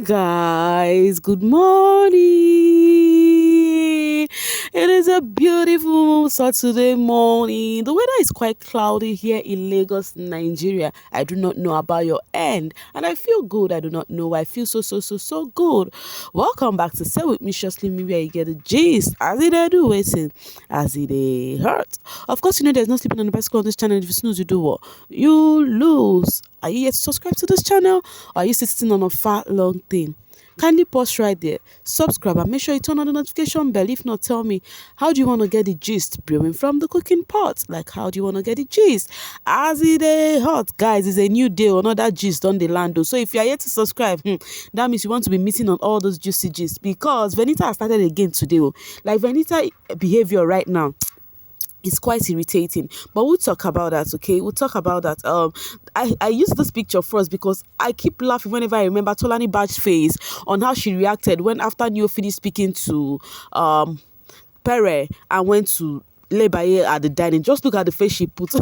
Guys, good morning. It is a beautiful Saturday morning. The weather is quite cloudy here in Lagos, Nigeria. I do not know about your end, and I feel good. I do not know why I feel so good. Welcome back to Say With Me Shortly, me where you get the gist as it do waiting, as it hurt. Of course, you know there's no sleeping on the bicycle on this channel. If you snooze, you do what? You lose. Are you yet to subscribe to this channel? Or are you sitting on a fat long thing? Kindly pause right there, subscribe, and make sure you turn on the notification bell. If not, tell me, how do you want to get the gist brewing from the cooking pot? Like, how do you want to get the gist as it hot? Guys, it's a new day, another gist on the land. So if you are yet to subscribe, that means you want to be missing on all those juicy gists, because Venita has started again today. Like, Venita behavior right now, it's quite irritating, but we'll talk about that. Okay, we'll talk about that. I use this picture first because I keep laughing whenever I remember Tolani Baj's face on how she reacted when, after Neo finished speaking to Pere and went to Lebaye at the dining. Just look at the face she put.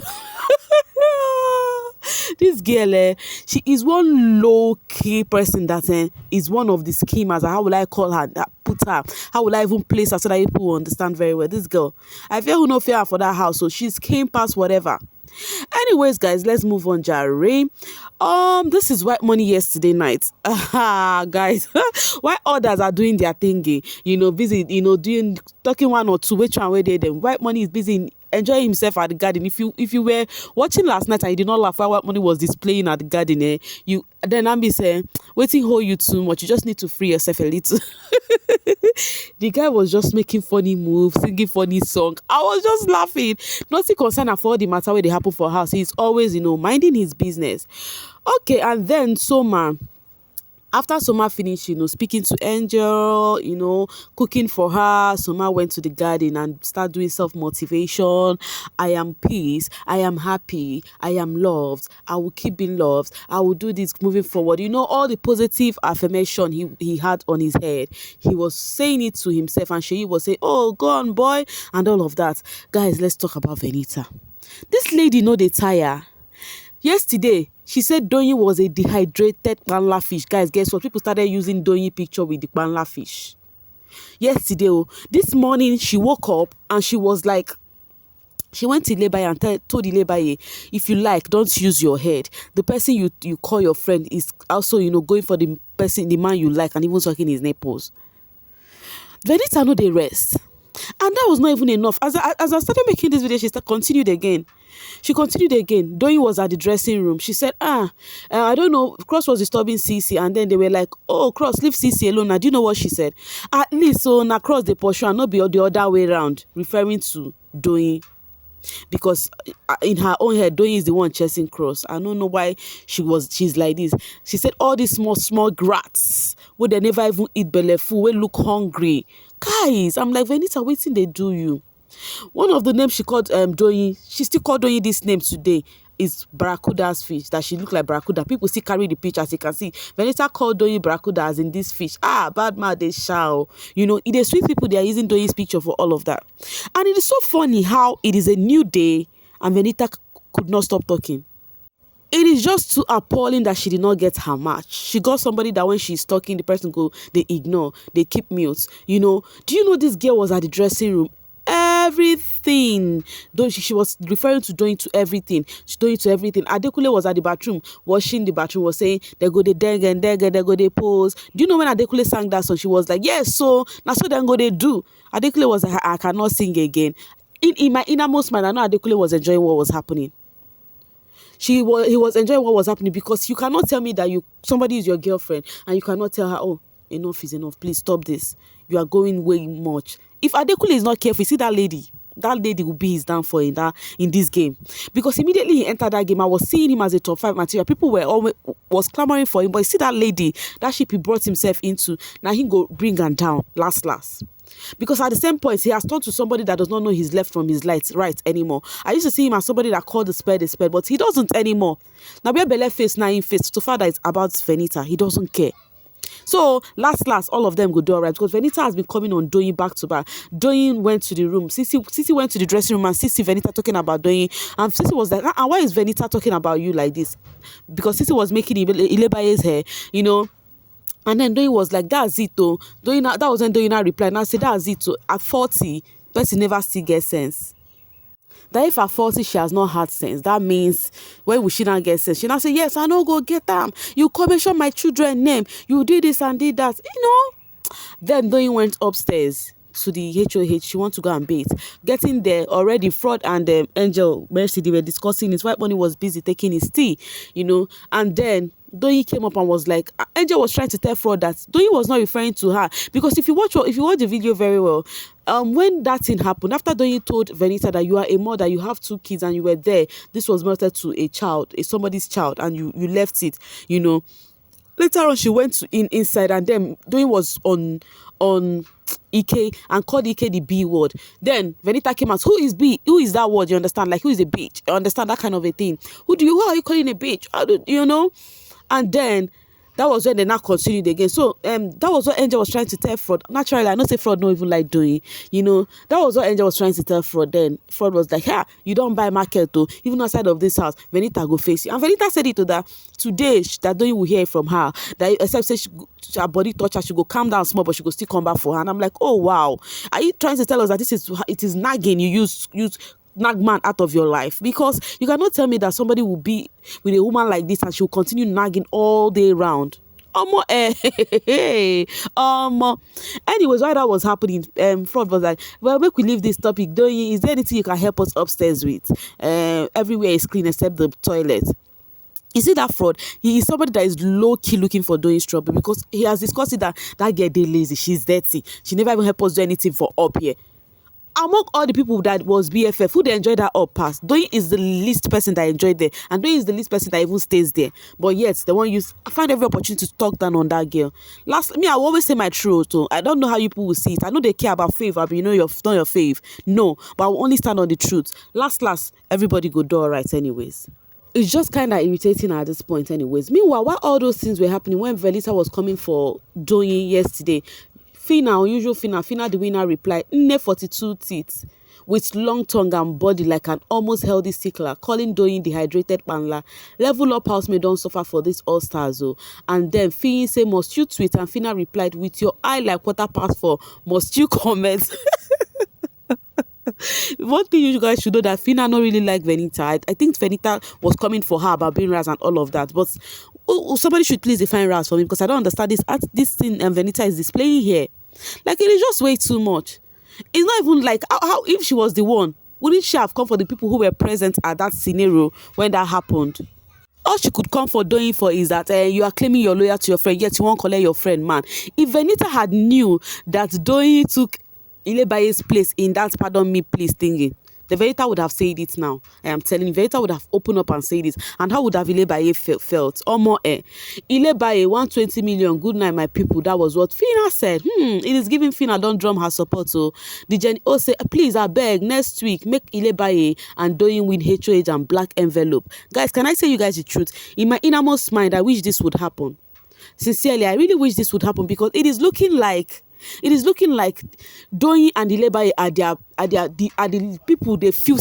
This girl, she is one low-key person that is one of the schemers. How will I call her? Put her. How will I even place her so that people will understand very well? This girl, I feel who no fear for that house, so she's came past whatever. Anyways, guys, let's move on, Jare. This is White Money yesterday night. Guys, why others are doing their thingy, busy, doing talking one or two, which one where they them. White Money is busy enjoying himself at the garden. If you were watching last night and you did not laugh while White Money was displaying at the garden, you then I'm be saying, waiting hold you too much. You just need to free yourself a little. The guy was just making funny moves, singing funny song. I was just laughing. Nothing concerned for all the matter where they happen for house. He's always, minding his business. Okay, and then Soma. After Soma finished, speaking to Angel, cooking for her, Soma went to the garden and started doing self-motivation. I am peace. I am happy. I am loved. I will keep being loved. I will do this moving forward. All the positive affirmation he had on his head. He was saying it to himself, and Sheyi was saying, oh, go on, boy, and all of that. Guys, let's talk about Venita. This lady they tire. Yesterday, she said Doyin was a dehydrated panla fish. Guys, guess what? People started using Doyin picture with the panla fish. Yesterday, this morning, she woke up and she was like, she went to Lebaye and told the Lebaye, if you like, don't use your head. The person you call your friend is also, going for the man you like, and even sucking his nipples. Venita know they rest. And that was not even enough. As I started making this video, she continued again. Doyin was at the dressing room. She said, I don't know, Cross was disturbing Cece, and then they were like, oh, Cross, leave Cece alone. Now, do you know what she said? At least, so now Cross the pursue and not be the other way around, referring to Doyin. Because in her own head, Doyin is the one chasing Cross. I don't know why she's like this. She said all these small grats where they never even eat belle food, will look hungry. Guys, I'm like, Venita, waiting they do you. One of the names she called Doyin, she still called Doyin this name today, is Barracuda's fish, that she look like Barracuda. People still carry the picture, as you can see. Venita called Doyin Barracuda as in this fish. Bad man, they shall. It is sweet people, they are using Doyin's picture for all of that. And it is so funny how it is a new day and Venita could not stop talking. It is just too appalling that she did not get her match. She got somebody that when she's talking, the person they ignore, they keep mute. Do you know this girl was at the dressing room? Everything. Though she was referring to doing to everything. She's doing to everything. Adekule was at the bathroom, washing the bathroom, was saying, they go they deg and they go they pose. Do you know when Adekule sang that song? She was like, yes, so now so then go they do. Adekule was like, I cannot sing again. In my innermost mind, I know Adekule was enjoying what was happening. He was enjoying what was happening, because you cannot tell me that somebody is your girlfriend and you cannot tell her, oh, enough is enough, please stop this. You are going way much. If Adekule is not careful, see that lady will be his downfall in this game. Because immediately he entered that game, I was seeing him as a top 5 material. People was clamoring for him, but you see that lady, that ship he brought himself into, now he go bring her down last. Because at the same point, he has turned to somebody that does not know his left from his right anymore. I used to see him as somebody that called the spade, but he doesn't anymore. Now we have Belle face, now in face. So far that it's about Venita, he doesn't care. So last, all of them go do all right, because Venita has been coming on Doyin back to back. Doyin went to the room. Sisi went to the dressing room and Sisi Venita talking about Doyin. And Sisi was like, why is Venita talking about you like this? Because Sisi was making Ilebaye's hair, And then Doyin was like, that's it though. That wasn't Doyin now replied. Now I said, that's it though. At 40, person never still get sense. That if at 40 she has not had sense, that means when will she not get sense? She now say, yes, I know go get them. You commission my children name. You did this and did that. Then Doyin went upstairs to the HOH. She want to go and bathe. Getting there already, Fraud and Angel Mercy, they were discussing. His white money was busy taking his tea, and then Doyin came up and was like, Angel was trying to tell Fraud that Doyin was not referring to her, because if you watch the video very well, when that thing happened, after Doyin told Venita that you are a mother, you have 2 kids, and you were there, this was melted to somebody's child, and you left it, Later on, she went inside, and then Doyin was on Ike and called Ike the B word. Then Venita came out. Who is B? Who is that word? You understand? Like, who is a bitch? You understand that kind of a thing? Who are you calling a bitch? And then that was when they now continued again. So that was what Angel was trying to tell Fraud. Naturally, I know say Fraud no even like Doyin. That was what Angel was trying to tell Fraud. Then Fraud was like, you don't buy market though. Even outside of this house, Venita go face you. And Venita said it to that today, that Doyin will hear it from her. That except say her body touch her, she go calm down small, but she go still come back for her. And I'm like, oh wow, are you trying to tell us that it is nagging you use nag man out of your life? Because you cannot tell me that somebody will be with a woman like this and she will continue nagging all day round. Anyways, while that was happening, Fraud was like, well, make we leave this topic. Is there anything you can help us upstairs with? Everywhere is clean except the toilet. You see that Fraud? He is somebody that is low-key looking for Doyin's trouble, because he has discussed it that girl dey lazy, she's dirty, she never even help us do anything for up here. Among all the people that was BFF, who they enjoyed that up past, Doyin is the least person that enjoyed there, and Doyin is the least person that even stays there. But yet, they want to find every opportunity to talk down on that girl. I will always say my truth. So I don't know how you people will see it. I know they care about fave, but you're not your fave. No, but I will only stand on the truth. Last, everybody go do all right anyways. It's just kind of irritating at this point anyways. Meanwhile, while all those things were happening, when Velisa was coming for Doyin yesterday, unusual Fina the winner replied, "Nne 42 teeth with long tongue and body like an almost healthy stickler, calling Doyin dehydrated panla. Level up housemate don't suffer for this all stars oh." And then Fin say, "Must you tweet?" And Fina replied, "With your eye like $4, must you comment?" One thing you guys should know, that Fina not really like Venita. I think Venita was coming for her about being Raz and all of that. But somebody should please define Raz for me, because I don't understand this thing Venita is displaying here. Like, it is just way too much. It's not even like, how if she was the one, wouldn't she have come for the people who were present at that scenario when that happened? All she could come for Doyin for is that you are claiming you're loyal to your friend, yet you won't collect your friend, man. If Venita had knew that Doyin took Ilebaye's place in that pardon me please thingy, the Venita would have said it now. I am telling you, Venita would have opened up and said it. And how would have Ilebaye felt? Or more, Ilebaye, 120 million, good night, my people. That was what Fina said. It is giving Fina, don't drum her support. So the Jenny say, please, I beg, next week, make Ilebaye and Doyin win HOH and black envelope. Guys, can I say you guys the truth? In my innermost mind, I wish this would happen. Sincerely, I really wish this would happen, because it is looking like Doyin and Ilebaye are the people they feel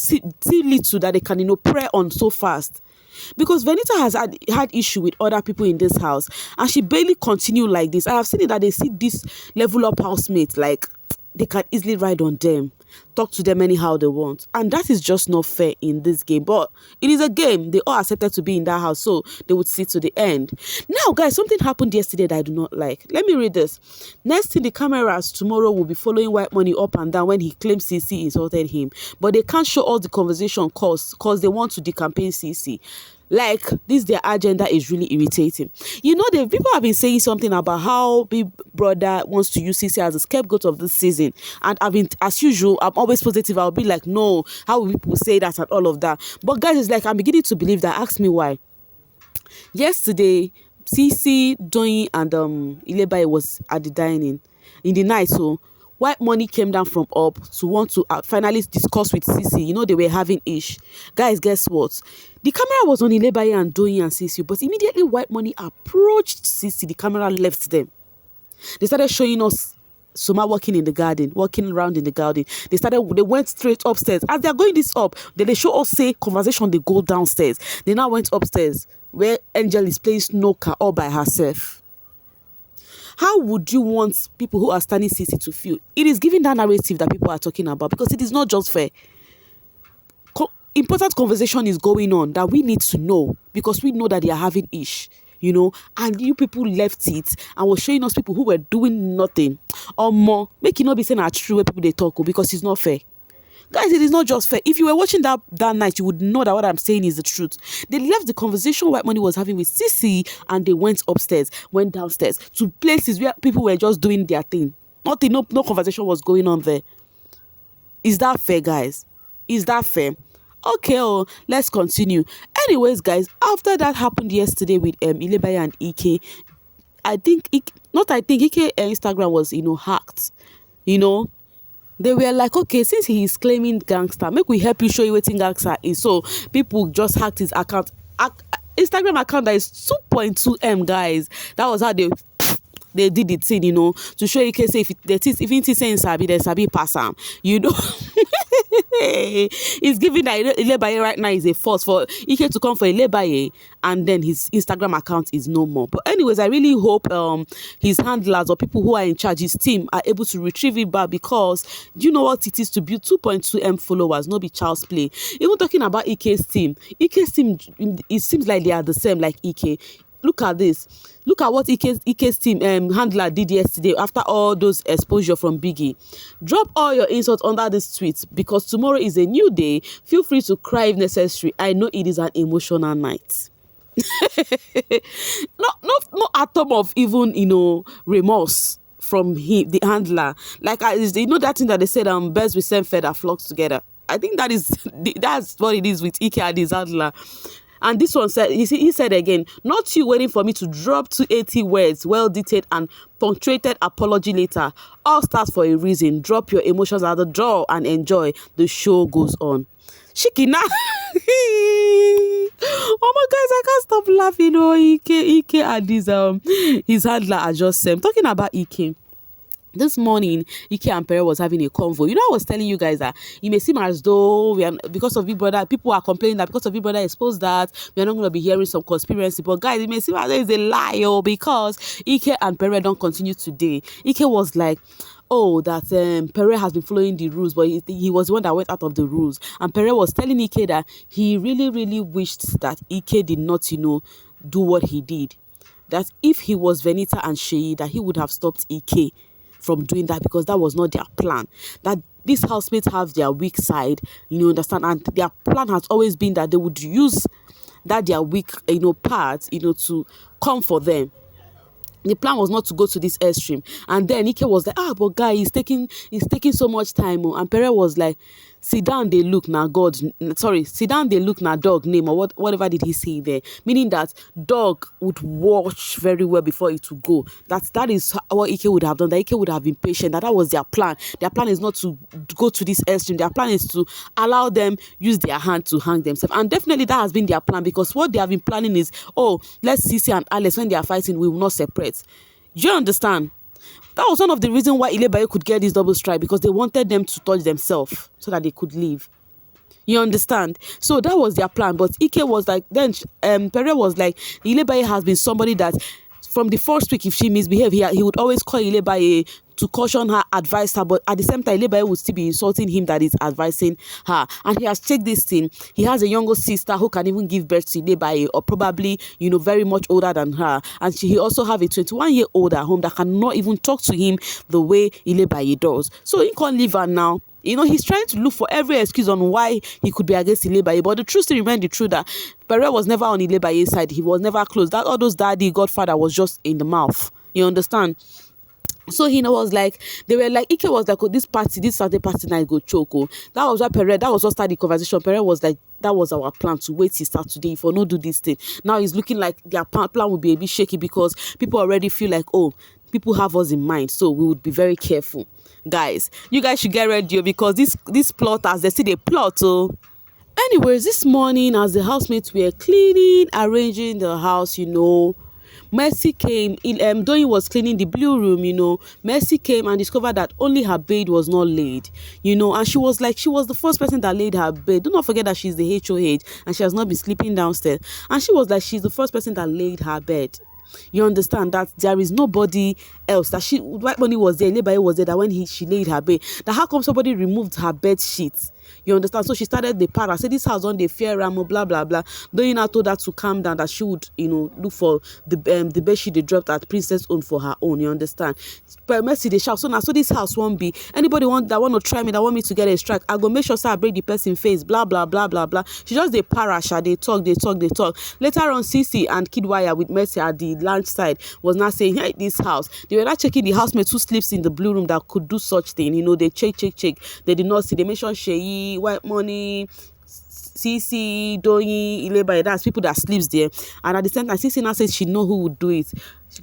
little that they can prey on so fast. Because Venita has had issue with other people in this house, and she barely continue like this. I have seen it that they see this level up housemates, like they can easily ride on them, talk to them anyhow they want, and that is just not fair in this game. But it is a game. They all accepted to be in that house, so they would see to the end. Now guys, something happened yesterday that I do not like. Let me read this. Next thing, the cameras tomorrow will be following White Money up and down when he claims CC insulted him, but they can't show all the conversation cause they want to decampaign CC. Like, this their agenda is really irritating. The people have been saying something about how Big Brother wants to use CC as a scapegoat of this season. And as usual, I'm always positive. I'll be like, no, how will people say that and all of that? But guys, it's like, I'm beginning to believe that. Ask me why. Yesterday, CC, Doyin, and Ilebaye was at the dining in the night, so White Money came down from up to want to finally discuss with CC. They were having ish. Guys, guess what? The camera was on Ilebaye and Doyin and CC, but immediately White Money approached CC, the camera left them. They started showing us Soma walking around in the garden. They went straight upstairs. As they're going this up, they show us say conversation, they go downstairs. They now went upstairs where Angel is playing snooker all by herself. How would you want people who are standing CC to feel? It is giving that narrative that people are talking about, because it is not just fair. Important conversation is going on that we need to know, because we know that they are having ish, and you people left it and was showing us people who were doing nothing or more. Make it not be saying are true where people they talk, because it's not fair. Guys, it is not just fair. If you were watching that night, you would know that what I'm saying is the truth. They left the conversation White Money was having with CC, and they went downstairs to places where people were just doing their thing. Nothing, no conversation was going on there. Is that fair, guys? Is that fair? Okay, let's continue. Anyways, guys, after that happened yesterday with Ilebaye and Ike, Ike Instagram was hacked. They were like, okay, since he is claiming gangster, make we help you show you what gangster is. So people just hacked his account. Instagram account that is 2.2M, guys. That was how they did it thing, to show you can say if it is saying sabi, then sabi pass am, It's giving that Ilebaye right now is a force for Ike to come for Ilebaye, and then his Instagram account is no more. But anyways, I really hope his handlers or people who are in charge, his team, are able to retrieve it back, because do you know what it is to build 2.2M followers? No be child's play. Even talking about Ike's team, it seems like they are the same like Ike. Look at this. Look at what Ike's team handler did yesterday after all those exposure from Biggie. Drop all your insults under this tweet, because tomorrow is a new day. Feel free to cry if necessary. I know it is an emotional night. No atom of even remorse from him, the handler. Like that thing that they said, birds with same feather flocks together. I think that's what it is with Ike and his handler. And this one said, he said again, not you waiting for me to drop 280 words, well detailed and punctuated apology later. All starts for a reason. Drop your emotions at the door and enjoy. The show goes on. Shikina. Oh my guys, I can't stop laughing. Ike and his handler are just same. Talking about Ike. This morning, Ike and Pere was having a convo. I was telling you guys that it may seem as though because of Big Brother, people are complaining that because of Big Brother exposed that we are not going to be hearing some conspiracy. But guys, it may seem as though it's a lie, because Ike and Pere don't continue today. Ike was like, that Pere has been following the rules, but he was the one that went out of the rules. And Pere was telling Ike that he really, really wished that Ike did not, do what he did. That if he was Venita and Sheyi, that he would have stopped Ike from doing that, because that was not their plan. That these housemates have their weak side, understand, and their plan has always been that they would use that their weak part to come for them. The plan was not to go to this extreme. And then Ike was like, but guy, he's taking so much time. And Pere was like, sit down, they look now sit down, they look now dog name, or whatever did he say there, meaning that dog would watch very well before it would go. That is what Ike would have done. That Ike would have been patient. That was their plan. Their plan is not to go to this extreme. Their plan is to allow them use their hand to hang themselves. And definitely that has been their plan, because what they have been planning is, let's Sisi and Alex, when they are fighting, we will not separate. Do you understand? That was one of the reasons why Ilebaye could get this double strike, because they wanted them to touch themselves so that they could leave. You understand? So that was their plan. But Ike was like, then Pere was like, Ilebaye has been somebody that from the first week, if she misbehaved, he would always call Ilebaye to caution her, advise her, but at the same time, Ilebaye would still be insulting him that is advising her. And he has checked this thing. He has a younger sister who can even give birth to Ilebaye, or probably, very much older than her. And he also have a 21-year-old at home that cannot even talk to him the way Ilebaye does. So he can't leave her now. He's trying to look for every excuse on why he could be against Ilebaye. But the truth still remains the truth that Pere was never on Ilebaye's side. He was never close. That all those daddy, godfather was just in the mouth. You understand? So he was like, they were like, Ike was like, this Saturday party night go choke. That was why that was what started the conversation. Pere was like, that was our plan, to wait till start today for not do this thing. Now it's looking like their plan will be a bit shaky, because people already feel like, people have us in mind, so we would be very careful. Guys, you guys should get ready, because this plotters, they see they plot. Anyways, this morning as the housemates were cleaning, arranging the house, Mercy came in. Though he was cleaning the blue room, Mercy came and discovered that only her bed was not laid, and she was the first person that laid her bed. Do not forget that she's the HOH and she has not been sleeping downstairs. And she was like, she's the first person that laid her bed. You understand that there is nobody else, that White Money was there, Lebaye was there, that when she laid her bed, that how come somebody removed her bed sheets? You understand? So she started the para. Say this house on the fear Ramo, blah blah blah. Doina told her to calm down, that she would, look for the bed sheet they dropped at Princess own for her own. You understand? But Mercy they shout. So now, so this house won't be anybody want to try me, that want me to get a strike. I go make sure I break the person face. Blah blah blah blah blah. She just the parasha. They talk. Later on, Cece and Kidwire with Mercy at the lunch side was now saying, hey, this house. They were not checking the housemate who sleeps in the blue room that could do such thing. They check. They did not see. They mentioned Sheyi, White Money, Cece, Doyin, Ileba. That's people that sleeps there. And at the same time, Cece now says she know who would do it.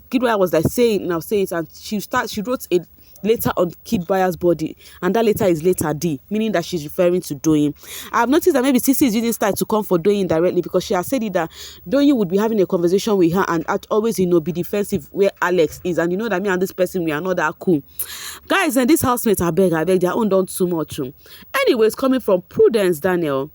Kidwire was like say it, and she wrote a letter on Kidwire's body, and that letter is letter D, meaning that she's referring to Doyin. I've noticed that maybe Cece is using style to come for Doyin directly, because she has said it that Doyin would be having a conversation with her and always be defensive where Alex is, and that me and this person, we are not that cool, guys. And these housemates, I beg their own done too much. Anyways, coming from Prudence Daniel: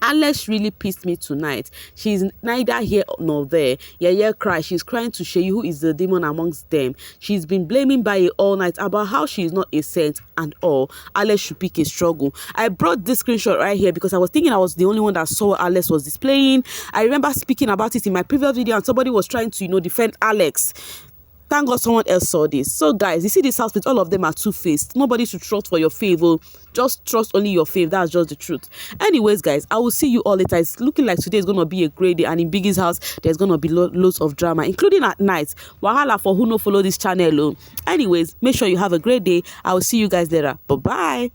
Alex really pissed me tonight. She's neither here nor there. Yeah, cry. She's crying to Sheyi, who is the demon amongst them. She's been blaming Baye all night about how she is not a saint and all. Alex should pick a struggle. I brought this screenshot right here because I was thinking I was the only one that saw what Alex was displaying. I remember speaking about it in my previous video, and somebody was trying to, defend Alex. Thank God someone else saw this. So guys, you see this house with all of them are two-faced. Nobody should trust for your favor. Just trust only your faith. That's just the truth. Anyways, guys, I will see you all later. It's looking like today is going to be a great day. And in Biggie's house, there's going to be loads of drama, including at night. Wahala for who no follow this channel. Anyways, make sure you have a great day. I will see you guys later. Bye-bye.